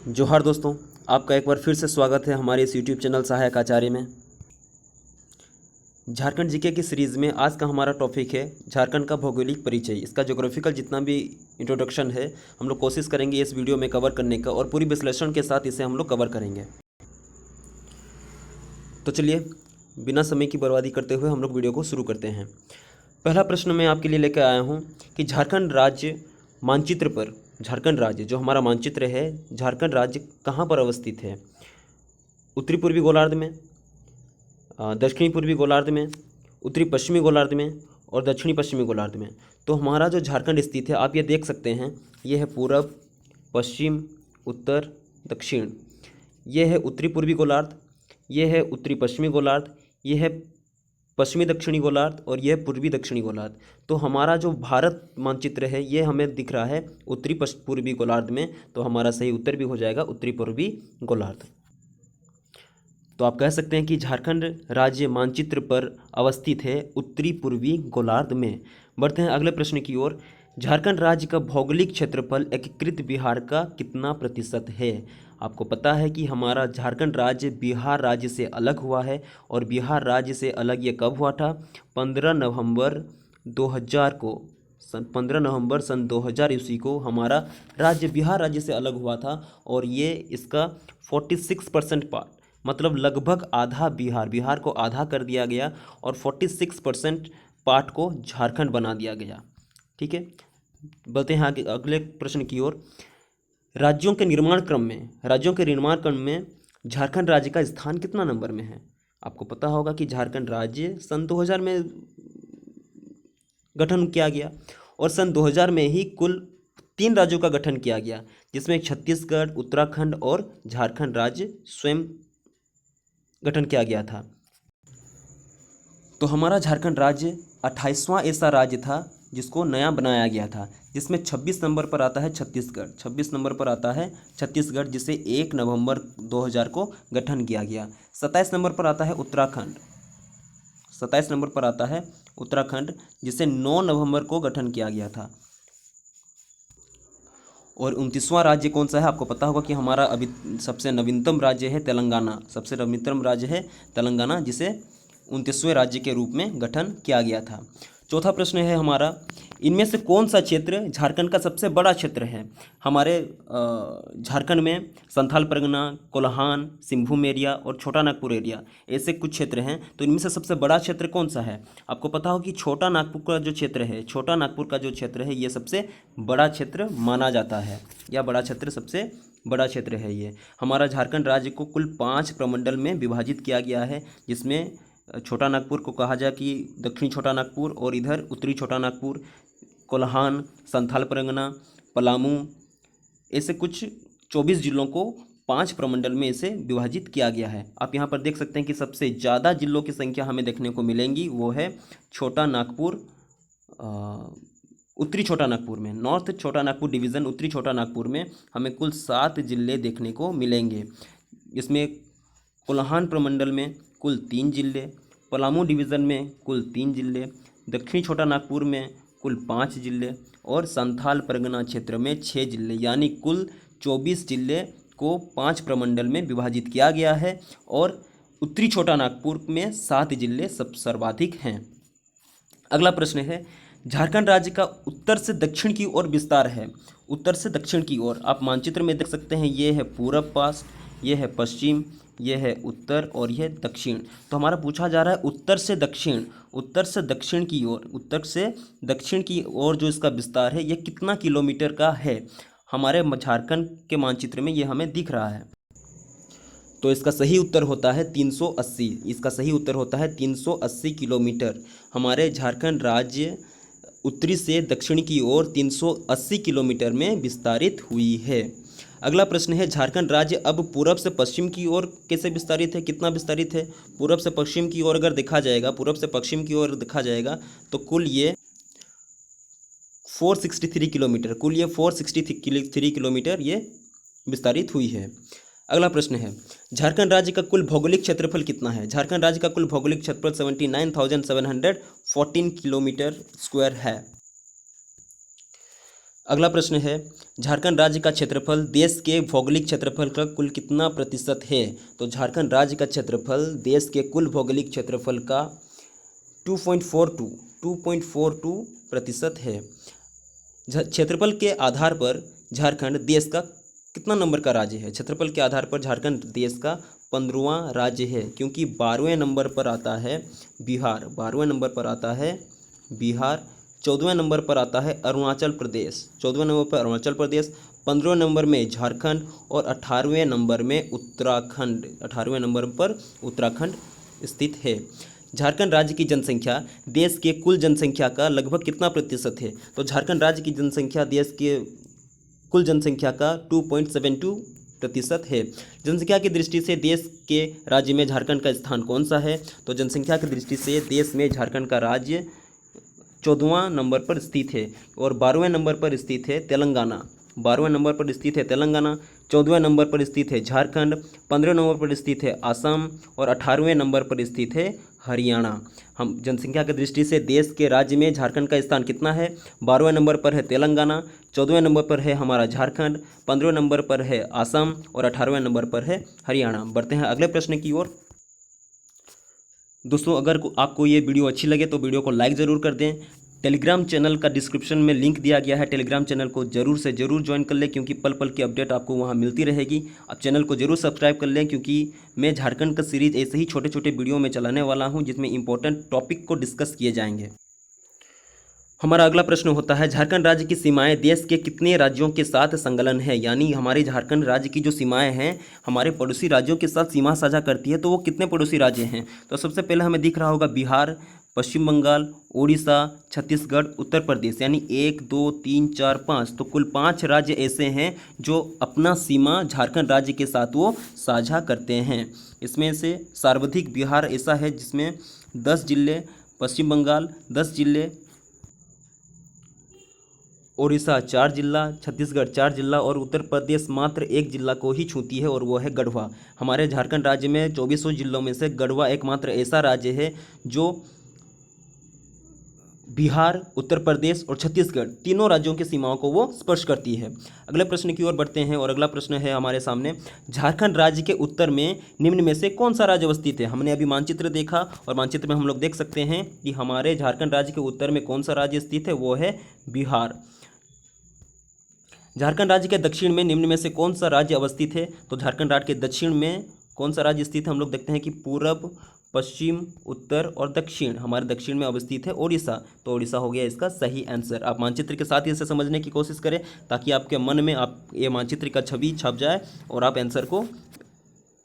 जोहार दोस्तों, आपका एक बार फिर से स्वागत है हमारे इस यूट्यूब चैनल सहायक आचार्य में। झारखंड जीके की सीरीज़ में आज का हमारा टॉपिक है झारखंड का भौगोलिक परिचय। इसका ज्योग्राफिकल जितना भी इंट्रोडक्शन है हम लोग कोशिश करेंगे इस वीडियो में कवर करने का, और पूरी विश्लेषण के साथ इसे हम लोग कवर करेंगे। तो चलिए बिना समय की बर्बादी करते हुए हम लोग वीडियो को शुरू करते हैं। पहला प्रश्न मैं आपके लिए लेकर आया हूँ कि झारखंड राज्य मानचित्र पर, झारखंड राज्य जो हमारा मानचित्र है, झारखंड राज्य कहाँ पर अवस्थित है? उत्तरी पूर्वी गोलार्ध में, दक्षिणी पूर्वी गोलार्ध में, उत्तरी पश्चिमी गोलार्ध में और दक्षिणी पश्चिमी गोलार्ध में। तो हमारा जो झारखंड स्थित है आप ये देख सकते हैं, ये है पूरब, पश्चिम, उत्तर, दक्षिण। ये है उत्तरी पूर्वी गोलार्ध, ये है उत्तरी पश्चिमी गोलार्ध, ये है पश्चिमी दक्षिणी गोलार्ध और यह पूर्वी दक्षिणी गोलार्ध। तो हमारा जो भारत मानचित्र है ये हमें दिख रहा है उत्तरी पूर्वी गोलार्ध में, तो हमारा सही उत्तर भी हो जाएगा उत्तरी पूर्वी गोलार्ध। तो आप कह सकते हैं कि झारखंड राज्य मानचित्र पर अवस्थित है उत्तरी पूर्वी गोलार्ध में। बढ़ते हैं अगले प्रश्न की ओर। झारखंड राज्य का भौगोलिक क्षेत्रफल एकीकृत बिहार का कितना प्रतिशत है? आपको पता है कि हमारा झारखंड राज्य बिहार राज्य से अलग हुआ है, और बिहार राज्य से अलग ये कब हुआ था? 15 नवंबर 2000 को, 15 नवंबर सन 2000 ईस्वी को हमारा राज्य बिहार राज्य से अलग हुआ था। और ये इसका 46% पार्ट, मतलब लगभग आधा बिहार को आधा कर दिया गया और 46% पार्ट को झारखंड बना दिया गया। ठीक है, बढ़ते हैं आगे अगले प्रश्न की ओर। राज्यों के निर्माण क्रम में झारखंड राज्य का स्थान कितना नंबर में है? आपको पता होगा कि झारखंड राज्य सन 2000 में गठन किया गया, और सन 2000 में ही कुल 3 राज्यों का गठन किया गया, जिसमें छत्तीसगढ़, उत्तराखंड और झारखंड राज्य स्वयं गठन किया गया था। तो हमारा झारखंड राज्य 28वां ऐसा राज्य था जिसको नया बनाया गया था, जिसमें 26 नंबर पर आता है छत्तीसगढ़। 26 नंबर पर आता है छत्तीसगढ़, जिसे 1 नवंबर 2000 को गठन किया गया। 27 नंबर पर आता है उत्तराखंड। 27 नंबर पर आता है उत्तराखंड, जिसे 9 नवंबर को गठन किया गया था। और 29वां राज्य कौन सा है? आपको पता होगा कि हमारा अभी सबसे नवीनतम राज्य है तेलंगाना। सबसे नवीनतम राज्य है तेलंगाना, जिसे 29वें राज्य के रूप में गठन किया गया था। चौथा प्रश्न है हमारा, इनमें से कौन सा क्षेत्र झारखंड का सबसे बड़ा क्षेत्र है? हमारे झारखंड में संथाल परगना, कोल्हान, सिंहभूम एरिया और छोटा नागपुर एरिया, ऐसे कुछ क्षेत्र हैं। तो इनमें से सबसे बड़ा क्षेत्र कौन सा है? आपको पता हो कि छोटा नागपुर का जो क्षेत्र है, छोटा नागपुर का जो क्षेत्र है ये सबसे बड़ा क्षेत्र माना जाता है, या बड़ा क्षेत्र, सबसे बड़ा क्षेत्र है ये। हमारा झारखंड राज्य को कुल 5 प्रमंडल में विभाजित किया गया है, जिसमें छोटा नागपुर को कहा जाए कि दक्षिणी छोटा नागपुर, और इधर उत्तरी छोटा नागपुर, कोल्हान, संथाल परगना, पलामू, ऐसे कुछ 24 जिलों को 5 प्रमंडल में इसे विभाजित किया गया है। आप यहाँ पर देख सकते हैं कि सबसे ज़्यादा जिलों की संख्या हमें देखने को मिलेंगी, वो है छोटा नागपुर, उत्तरी छोटा नागपुर में, नॉर्थ छोटा नागपुर डिवीज़न उत्तरी छोटा नागपुर में हमें कुल 7 जिले देखने को मिलेंगे। इसमें कोल्हान प्रमंडल में कुल 3 जिले, पलामू डिवीज़न में कुल 3 जिले, दक्षिणी छोटा नागपुर में कुल 5 जिले और संथाल परगना क्षेत्र में 6 जिले, यानी कुल 24 जिले को 5 प्रमंडल में विभाजित किया गया है। और उत्तरी छोटा नागपुर में 7 जिले सब सर्वाधिक हैं। अगला प्रश्न है, झारखंड राज्य का उत्तर से दक्षिण की ओर विस्तार है। उत्तर से दक्षिण की ओर आप मानचित्र में देख सकते हैं, ये है पूरब पास, ये है पश्चिम, ये है उत्तर और यह दक्षिण। तो हमारा पूछा जा रहा है उत्तर से दक्षिण, उत्तर से दक्षिण की ओर, उत्तर से दक्षिण की ओर जो इसका विस्तार है ये कितना किलोमीटर का है? हमारे झारखंड के मानचित्र में ये हमें दिख रहा है। तो इसका सही उत्तर होता है 380। इसका सही उत्तर होता है 380 किलोमीटर। हमारे झारखंड राज्य उत्तरी से दक्षिण की ओर 380 किलोमीटर में विस्तारित हुई है। अगला प्रश्न है, झारखंड राज्य अब पूरब से पश्चिम की ओर कैसे विस्तारित है, कितना विस्तारित है? पूरब से पश्चिम की ओर अगर देखा जाएगा, पूरब से पश्चिम की ओर देखा जाएगा तो कुल ये 463 किलोमीटर, कुल ये 463 किलोमीटर ये विस्तारित हुई है। अगला प्रश्न है, झारखंड राज्य का कुल भौगोलिक क्षेत्रफल कितना है? झारखंड राज्य का कुल भौगोलिक क्षेत्रफल 79,714 किलोमीटर स्क्वायर है। अगला प्रश्न है, झारखंड राज्य का क्षेत्रफल देश के भौगोलिक क्षेत्रफल का कुल कितना प्रतिशत है? तो झारखंड राज्य का क्षेत्रफल देश के कुल भौगोलिक क्षेत्रफल का 2.42% है। क्षेत्रफल के आधार पर झारखंड देश का कितना नंबर का राज्य है? क्षेत्रफल के आधार पर झारखंड देश का 15वां राज्य है, क्योंकि 12वें नंबर पर आता है बिहार, 12वें नंबर पर आता है बिहार, 14वें नंबर पर आता है अरुणाचल प्रदेश, 14वें नंबर पर अरुणाचल प्रदेश, 15वें नंबर में झारखंड और 18वें नंबर में उत्तराखंड, 18वें नंबर पर उत्तराखंड स्थित है। झारखंड राज्य की जनसंख्या देश के कुल जनसंख्या का लगभग कितना प्रतिशत है? तो झारखंड राज्य की जनसंख्या देश के कुल जनसंख्या का 2.72% है। जनसंख्या की दृष्टि से देश के राज्य में झारखंड का स्थान कौन सा है? तो जनसंख्या की दृष्टि से देश में झारखंड का राज्य 14वां नंबर पर स्थित है और 12वें नंबर पर स्थित है तेलंगाना, 12वें नंबर पर स्थित है तेलंगाना, 14वें नंबर पर स्थित है झारखंड, 15वें नंबर पर स्थित है असम और 18वें नंबर पर स्थित है हरियाणा। हम जनसंख्या की दृष्टि से देश के राज्य में झारखंड का स्थान कितना है? 12वें नंबर पर है तेलंगाना, 14वें नंबर पर है हमारा झारखंड, 15वें नंबर पर है असम और 18वें नंबर पर है हरियाणा। बढ़ते हैं अगले प्रश्न की ओर। दोस्तों, अगर आपको ये वीडियो अच्छी लगे तो वीडियो को लाइक ज़रूर कर दें। टेलीग्राम चैनल का डिस्क्रिप्शन में लिंक दिया गया है, टेलीग्राम चैनल को जरूर से ज़रूर ज्वाइन कर लें, क्योंकि पल पल की अपडेट आपको वहाँ मिलती रहेगी। आप चैनल को जरूर सब्सक्राइब कर लें, क्योंकि मैं झारखंड का सीरीज़ ऐसे ही छोटे छोटे वीडियो में चलाने वाला हूँ, जिसमें इंपॉर्टेंट टॉपिक को डिस्कस किए जाएंगे। हमारा अगला प्रश्न होता है, झारखंड राज्य की सीमाएं देश के कितने राज्यों के साथ संलग्न है? यानी हमारे झारखंड राज्य की जो सीमाएं हैं हमारे पड़ोसी राज्यों के साथ सीमा साझा करती है, तो वो कितने पड़ोसी राज्य हैं? तो सबसे पहले हमें दिख रहा होगा बिहार, पश्चिम बंगाल, उड़ीसा, छत्तीसगढ़, उत्तर प्रदेश, यानी 1 2 3 4 5, तो कुल 5 राज्य ऐसे हैं जो अपना सीमा झारखंड राज्य के साथ वो साझा करते हैं। इसमें से सर्वाधिक बिहार ऐसा है जिसमें 10 जिले, पश्चिम बंगाल 10 जिले, उड़ीसा 4 जिला, छत्तीसगढ़ 4 जिला और उत्तर प्रदेश मात्र 1 जिला को ही छूती है और वो है गढ़वा। हमारे झारखंड राज्य में 2400 जिलों में से गढ़वा एकमात्र ऐसा राज्य है जो बिहार, उत्तर प्रदेश और छत्तीसगढ़ तीनों राज्यों की सीमाओं को वो स्पर्श करती है। अगले प्रश्न की ओर बढ़ते हैं और अगला प्रश्न है हमारे सामने, झारखंड राज्य के उत्तर में निम्न में से कौन सा राज्य अवस्थित है? हमने अभी मानचित्र देखा और मानचित्र में हम लोग देख सकते हैं कि हमारे झारखंड राज्य के उत्तर में कौन सा राज्य स्थित है, वो है बिहार। झारखंड राज्य के दक्षिण में निम्न में से कौन सा राज्य अवस्थित है? तो झारखंड राज्य के दक्षिण में कौन सा राज्य स्थित है? हम लोग देखते हैं कि पूर्व, पश्चिम, उत्तर और दक्षिण। हमारे दक्षिण में अवस्थित है उड़ीसा, तो उड़ीसा हो गया इसका सही आंसर। आप मानचित्र के साथ ही इसे समझने की कोशिश करें ताकि आपके मन में आप ये मानचित्र का छवि छप जाए और आप आंसर को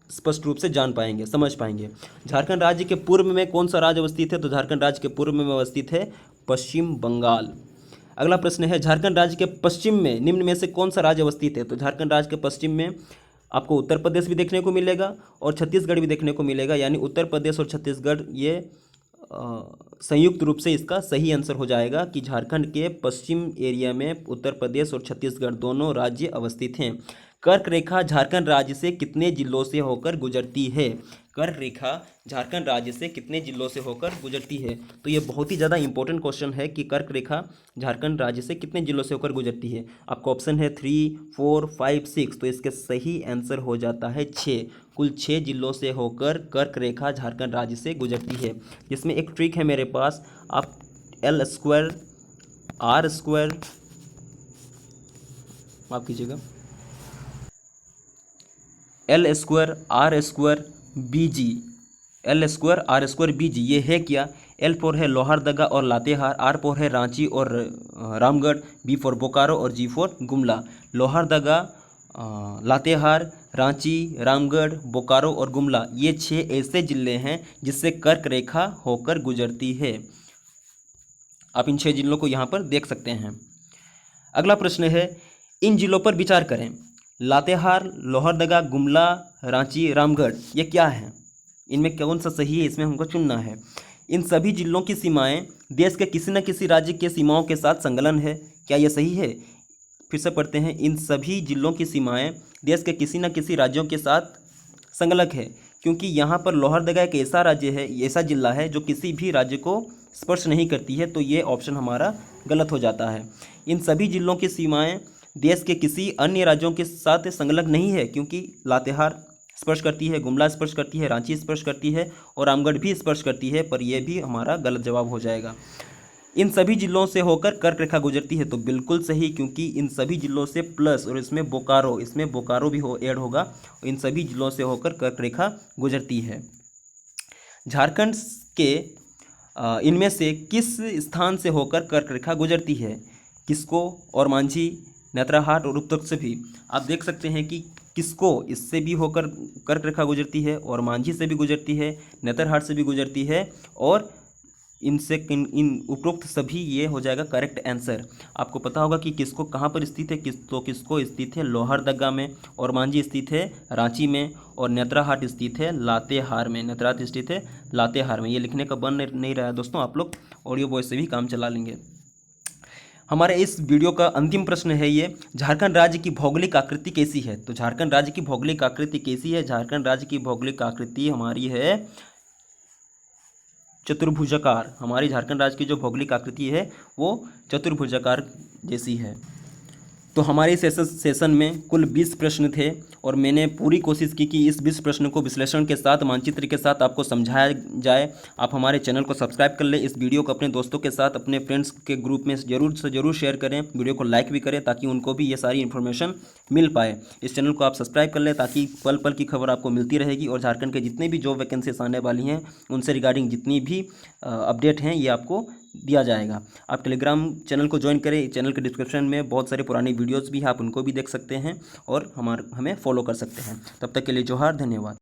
स्पष्ट रूप से जान पाएंगे, समझ पाएंगे। झारखंड राज्य के पूर्व में कौन सा राज्य अवस्थित है? तो झारखंड राज्य के पूर्व में अवस्थित है पश्चिम बंगाल। अगला प्रश्न है, झारखंड राज्य के पश्चिम में निम्न में से कौन सा राज्य अवस्थित है? तो झारखंड राज्य के पश्चिम में आपको उत्तर प्रदेश भी देखने को मिलेगा और छत्तीसगढ़ भी देखने को मिलेगा, यानी उत्तर प्रदेश और छत्तीसगढ़ ये संयुक्त रूप से इसका सही आंसर हो जाएगा कि झारखंड के पश्चिम एरिया में उत्तर प्रदेश और छत्तीसगढ़ दोनों राज्य अवस्थित हैं। कर्क रेखा झारखंड राज्य से कितने जिलों से होकर गुजरती है? कर्क रेखा झारखंड राज्य से कितने जिलों से होकर गुजरती है? तो ये बहुत ही ज़्यादा इंपॉर्टेंट क्वेश्चन है कि कर्क रेखा झारखंड राज्य से कितने जिलों से होकर गुजरती है। आपका ऑप्शन है 3, 4, 5, 6, तो इसके सही आंसर हो जाता है 6। कुल 6 जिलों से होकर कर्क रेखा झारखंड राज्य से गुजरती है। जिसमें एक ट्रिक है मेरे पास, आप L² R² माफ़ कीजिएगा L² R² BG, L² R² BG ये है क्या? L फॉर है लोहरदगा और लातेहार, R फॉर है रांची और रामगढ़, B फॉर बोकारो और G फॉर गुमला। लोहरदगा, लातेहार, रांची, रामगढ़, बोकारो और गुमला ये 6 ऐसे जिले हैं जिससे कर्क रेखा होकर गुजरती है। आप इन 6 जिलों को यहाँ पर देख सकते हैं। अगला प्रश्न है, इन जिलों पर विचार करें। लातेहार, लोहरदगा, गुमला, रांची, रामगढ़ ये क्या है? इनमें कौन सा सही है, इसमें हमको चुनना है। इन सभी जिलों की सीमाएं देश के किसी न किसी राज्य के सीमाओं के साथ संलग्न है, क्या यह सही है? फिर से पढ़ते हैं, इन सभी जिलों की सीमाएं देश के किसी न किसी राज्यों के साथ संलग्न है, क्योंकि यहाँ पर लोहरदगा एक ऐसा राज्य है, ऐसा जिला है जो किसी भी राज्य को स्पर्श नहीं करती है, तो ये ऑप्शन हमारा गलत हो जाता है। इन सभी जिलों की सीमाएं देश के किसी अन्य राज्यों के साथ संलग्न नहीं है, क्योंकि लातेहार स्पर्श करती है, गुमला स्पर्श करती है, रांची स्पर्श करती है और रामगढ़ भी स्पर्श करती है, पर यह भी हमारा गलत जवाब हो जाएगा। इन सभी जिलों से होकर कर्क रेखा गुजरती है, तो बिल्कुल सही, क्योंकि इन सभी जिलों से प्लस और इसमें बोकारो भी ऐड होगा। इन सभी जिलों से होकर कर्क रेखा गुजरती है। झारखंड के इनमें से किस स्थान से होकर कर्क रेखा गुजरती है? किसको और मांझी, नेत्राहाट और उपतक से भी। आप देख सकते हैं कि किसको इससे भी होकर कर्क रेखा गुजरती है और मांझी से भी गुजरती है, नेतरहाट से भी गुजरती है, और इनसे इन उपरोक्त सभी ये हो जाएगा करेक्ट आंसर। आपको पता होगा कि किसको कहाँ पर स्थित है, किसको स्थित है लोहरदगा में, और मांझी स्थित है रांची में, और नेत्राहाट स्थित है लातेहार में। नेत्राहाट स्थित है लातेहार में। ये लिखने का बन नहीं रहा है दोस्तों, आप लोग ऑडियो वॉइस से भी काम चला लेंगे। हमारे इस वीडियो का अंतिम प्रश्न है ये, झारखंड राज्य की भौगोलिक आकृति कैसी है? तो झारखंड राज्य की भौगोलिक आकृति कैसी है? झारखंड राज्य की भौगोलिक आकृति हमारी है चतुर्भुजाकार। हमारी झारखंड राज्य की जो भौगोलिक आकृति है वो चतुर्भुजाकार जैसी है। तो हमारे सेशन में कुल 20 प्रश्न थे और मैंने पूरी कोशिश की कि इस 20 प्रश्न को विश्लेषण के साथ, मानचित्र के साथ आपको समझाया जाए। आप हमारे चैनल को सब्सक्राइब कर लें, इस वीडियो को अपने दोस्तों के साथ, अपने फ्रेंड्स के ग्रुप में ज़रूर से ज़रूर शेयर करें, वीडियो को लाइक भी करें ताकि उनको भी ये सारी इन्फॉर्मेशन मिल पाए। इस चैनल को आप सब्सक्राइब कर लें ताकि पल पल की खबर आपको मिलती रहेगी, और झारखंड के जितने भी जॉब वैकेंसीज आने वाली हैं उनसे रिगार्डिंग जितनी भी अपडेट हैं ये आपको दिया जाएगा। आप टेलीग्राम चैनल को ज्वाइन करें, चैनल के डिस्क्रिप्शन में बहुत सारे पुरानी वीडियोस भी हैं, आप उनको भी देख सकते हैं और हमें फॉलो कर सकते हैं। तब तक के लिए जोहार, धन्यवाद।